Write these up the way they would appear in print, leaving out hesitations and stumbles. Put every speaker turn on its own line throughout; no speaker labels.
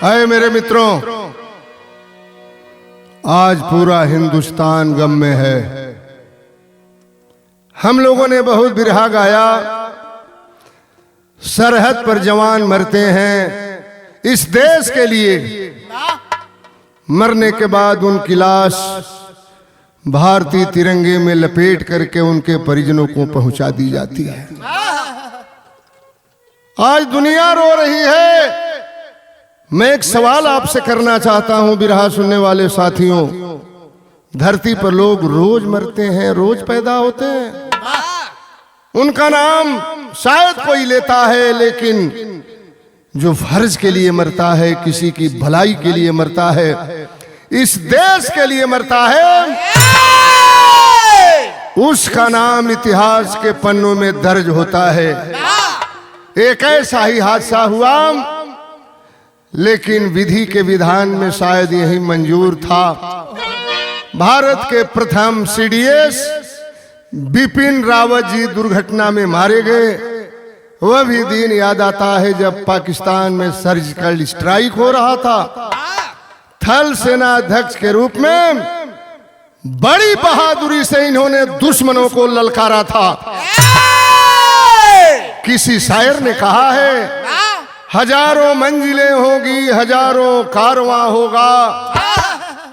है मेरे मित्रों, आज पूरा हिंदुस्तान गम में है। हम लोगों ने बहुत बिरहा गाया, सरहद पर जवान मरते हैं इस देश के लिए, मरने के बाद उनकी लाश भारतीय तिरंगे में लपेट करके उनके परिजनों को पहुंचा दी जाती है। आज दुनिया रो रही है। मैं एक सवाल आपसे करना चाहता हूं बिरहा सुनने वाले साथियों, धरती पर लोग रोज मरते हैं, रोज पैदा होते हैं, उनका नाम शायद कोई लेता है, लेकिन जो फर्ज के लिए मरता है, किसी की भलाई के लिए मरता है, इस देश के लिए मरता है, उसका नाम इतिहास के पन्नों में दर्ज होता है। एक ऐसा ही हादसा हुआ, लेकिन विधि के विधान में शायद यही मंजूर था। भारत के प्रथम सीडीएस बिपिन रावत जी दुर्घटना में मारे गए। वह भी दिन याद आता है जब पाकिस्तान में सर्जिकल स्ट्राइक हो रहा था। थल सेना अध्यक्ष के रूप में बड़ी बहादुरी से इन्होंने दुश्मनों को ललकारा था। किसी शायर ने कहा है, हजारों मंजिलें होगी, हजारों कारवां होगा,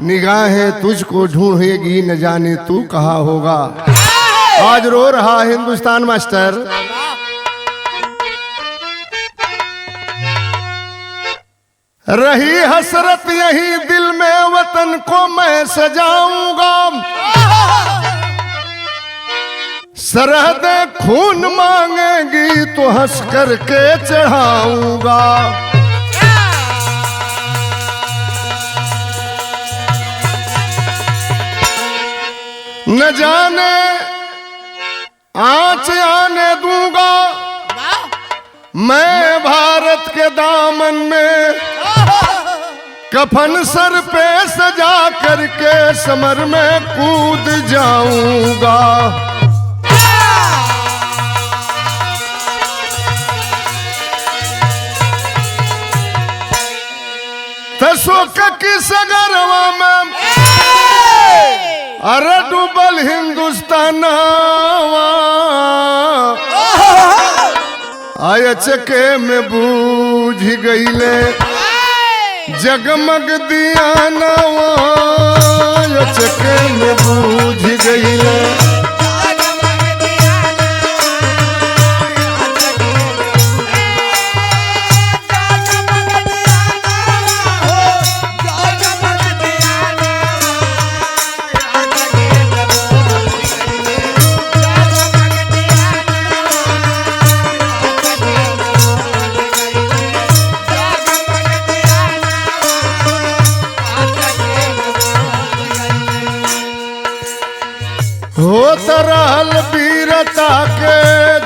निगाहें तुझको ढूंढेगी, न जाने तू कहाँ होगा। आज रो रहा हिंदुस्तान मास्टर। रही हसरत यही दिल में, वतन को मैं सजाऊंगा, सरहदें खून मांगेगी तो हंस करके चढ़ाऊंगा। न जाने आँच आने दूंगा मैं भारत के दामन में, कफन सर पे सजा करके समर में कूद जाऊंगा। शोक की सगरवा में अरे डूबल हिंदुस्तान आय चके में बूझ गईले जगमग दिया नवा, चके में बूझ गईले। हो तरहल वीरता के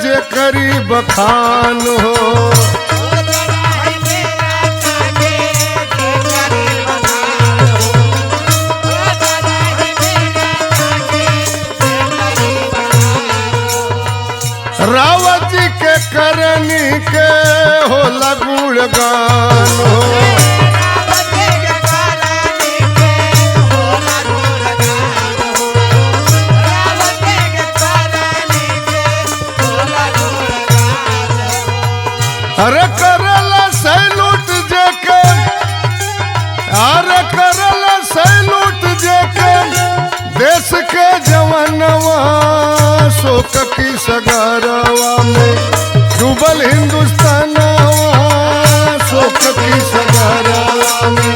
जे करी बखान हो, रावत जी के करनी के हो गुणगान हो। अरे करला सैलूट जेके, अरे करला सैलूट जेके देश के जवानवा, शोक की सगरवा में डूबल हिंदुस्तानवा, शोक की सगरवा में।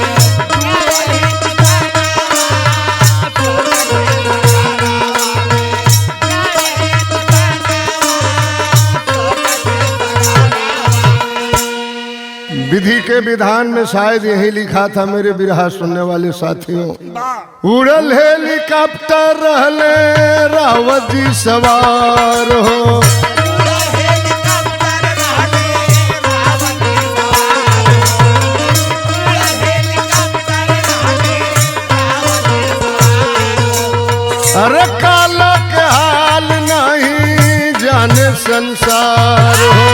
विधि के विधान में शायद यही लिखा था मेरे बिरहा सुनने वाले साथियों। उड़ल हेलीकॉप्टर रहले रावत जी सवार हो, अरे काला के हाल नहीं जाने संसार हो।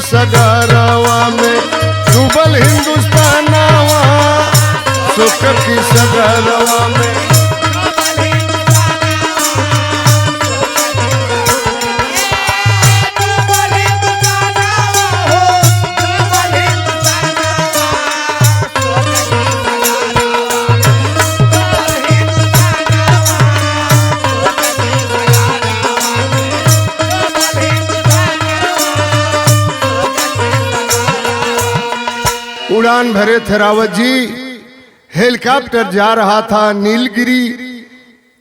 सगरवा में डूबल हिंदुस्तानवा सुख की सगरवा में। उड़ान भरे थे रावत जी, हेलीकॉप्टर जा रहा था नीलगिरी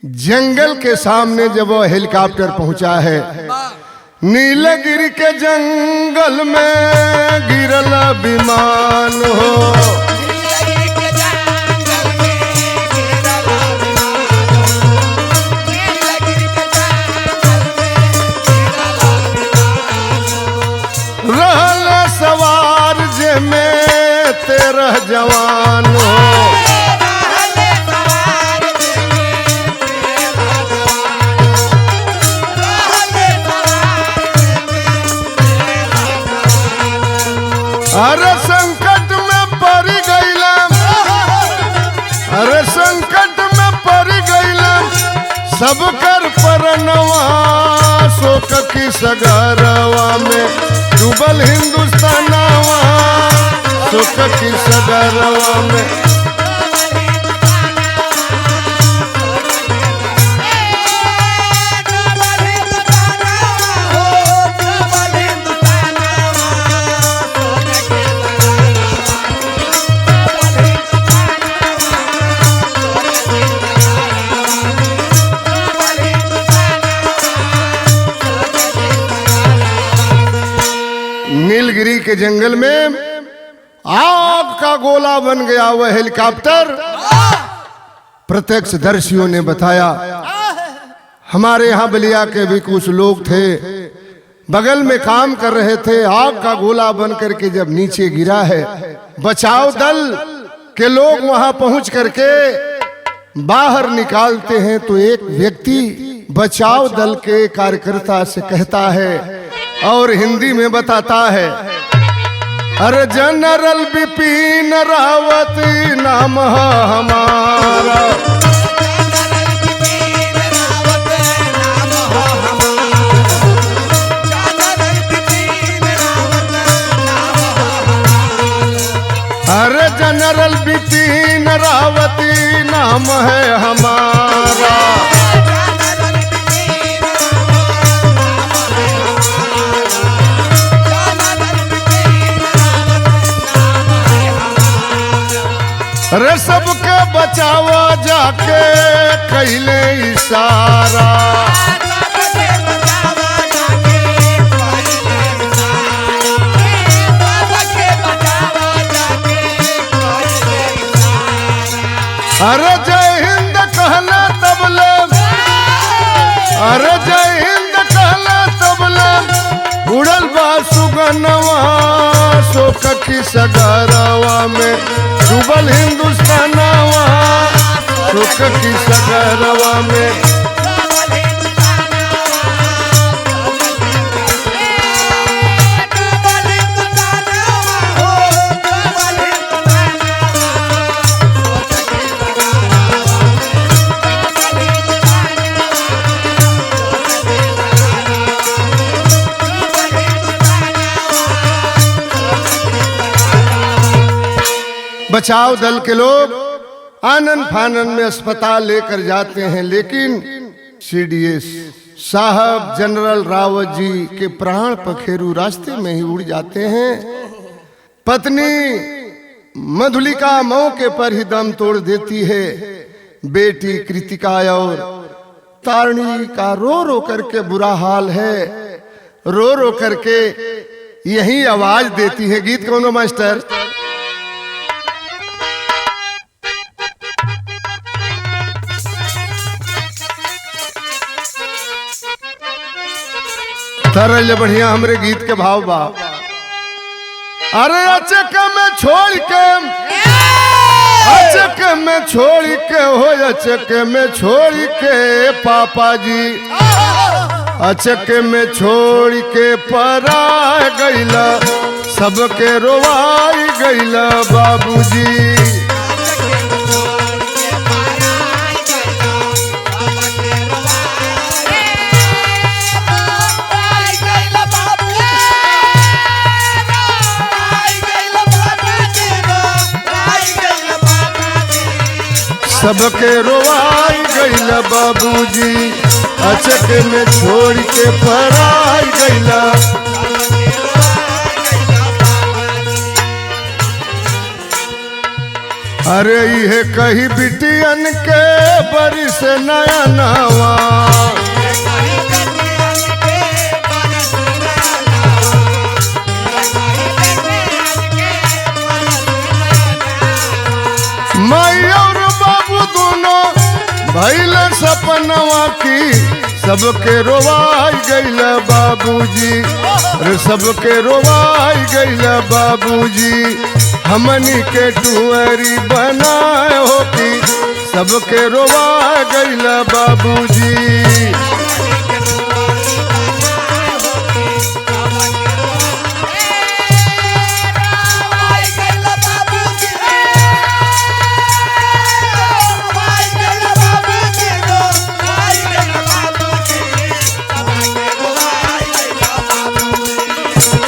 जंगल के सामने। जब वो हेलीकॉप्टर पहुंचा है, नीलगिरी के जंगल में गिरल विमान हो। रहल सवार जे में 13 जवान हो। अरे संकट में पड़ गईलम, अरे संकट में पड़ गईलम सब कर परनवा शोक की सगरवा में डूबल हिंदुस्तानवा सुख की सगरवा में। नीलगिरी के जंगल में आग का गोला बन गया वह हेलीकॉप्टर। प्रत्यक्षदर्शियों ने बताया, हमारे यहाँ बलिया के भी कुछ लोग थे, बगल में काम कर रहे थे। आग का गोला बन करके जब नीचे गिरा है, बचाव दल के लोग वहां पहुंच करके बाहर निकालते हैं तो एक व्यक्ति बचाव दल के कार्यकर्ता से कहता है और हिंदी में बताता है, अरे जनरल बिपिन रावत नाम है हमारा। अरे जनरल बिपिन रावत नाम है हमारा। अरे सबके बचावा जाके कहले इशारा। अरे जय हिंद कहला तबले, अरे जय हिंद कहला तबले उड़ल बा सुगनवा शोक की सगरवा में डूबल हिंदुस्तानवा शोक की सगरवा में। बचाव दल के लोग आनन फानन में अस्पताल लेकर जाते हैं, लेकिन सीडीएस साहब जनरल रावत जी के प्राण पखेरु रास्ते में ही उड़ जाते हैं। पत्नी मधुलिका मौके पर ही दम तोड़ देती है। बेटी कृतिका और तारणी का रो रो करके बुरा हाल है, रो रो करके यही आवाज देती है। गीत कौन मास्टर? तरल बढ़िया हमरे गीत के भाव बा। अरे अचक में छोड़ के, अचक में छोड़ के हो, अचक में छोड़ के पापा जी अचक में छोड़ के परा गईला, सबके रोवाई गईला बाबूजी। सबके रोवाई गईला बाबूजी, अचक में छोड़ के पराई गईला। अरे ये कही बिटियन के बरिस नया नवा, माई और बाबू दोनों भइल सपनवा की, सबके रोवाई गईला बाबूजी। अरे सबके रोवाई गईला बाबूजी, हमनी के टुअरी बनाए हो की, सबके रोवाई गईला बाबूजी।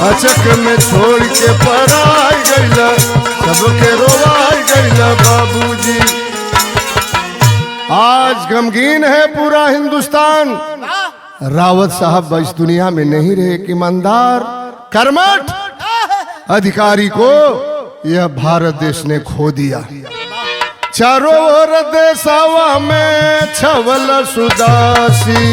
अचक में छोड़ के पराई गईला, सबके रोवाई गईला बाबूजी। आज गमगीन है पूरा हिंदुस्तान, रावत साहब इस दुनिया में नहीं रहे। ईमानदार कर्मठ अधिकारी को यह भारत देश ने खो दिया। चारों ओर देशवा में छवल सुदासी,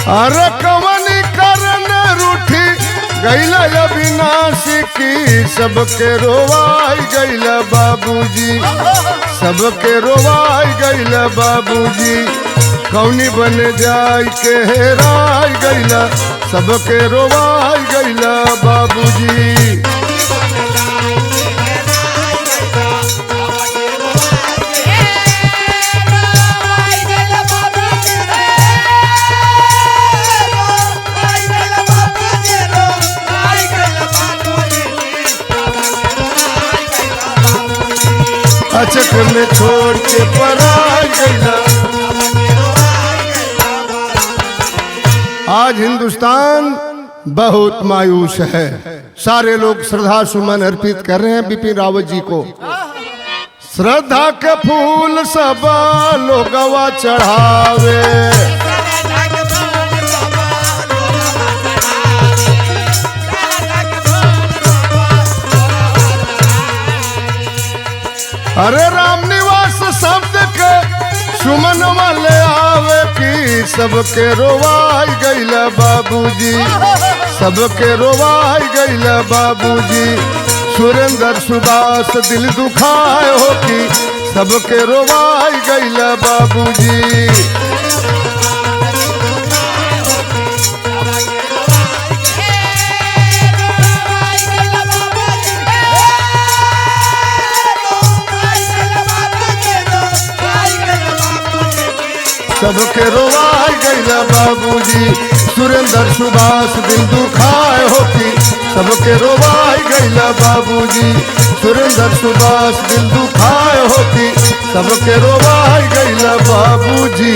अरे कवनी करन रूठी गईला अविनाशी की, सबके रोवाई गईला बाबूजी। सबके रोवाई गईला बाबूजी, कौनी बन जाय के हेराई गईला, सबके रोवाई गईला बाबूजी। अचक में छोड़ के पराई गईला। आज हिंदुस्तान बहुत मायूस है। सारे लोग श्रद्धा सुमन अर्पित कर रहे हैं बिपिन रावत जी को। श्रद्धा के फूल सब लोगवा चढ़ावे, अरे राम निवास शब्द के सुमन वाले आवे की, सबके रोवाई गईला बाबूजी। सबके रोवाई गईला बाबूजी, सुरेंद्र सुभाष दिल दुखाए हो की, सबके रोवाई गईला बाबूजी। सबके रोवाई गईला बाबूजी, सुरेंद्र सुभाष दिल दुखाए होती, सबके रोवाई गईला बाबूजी। सुरेंद्र सुभाष दिल दुखाए होती, सबके रोवाई गईला बाबूजी।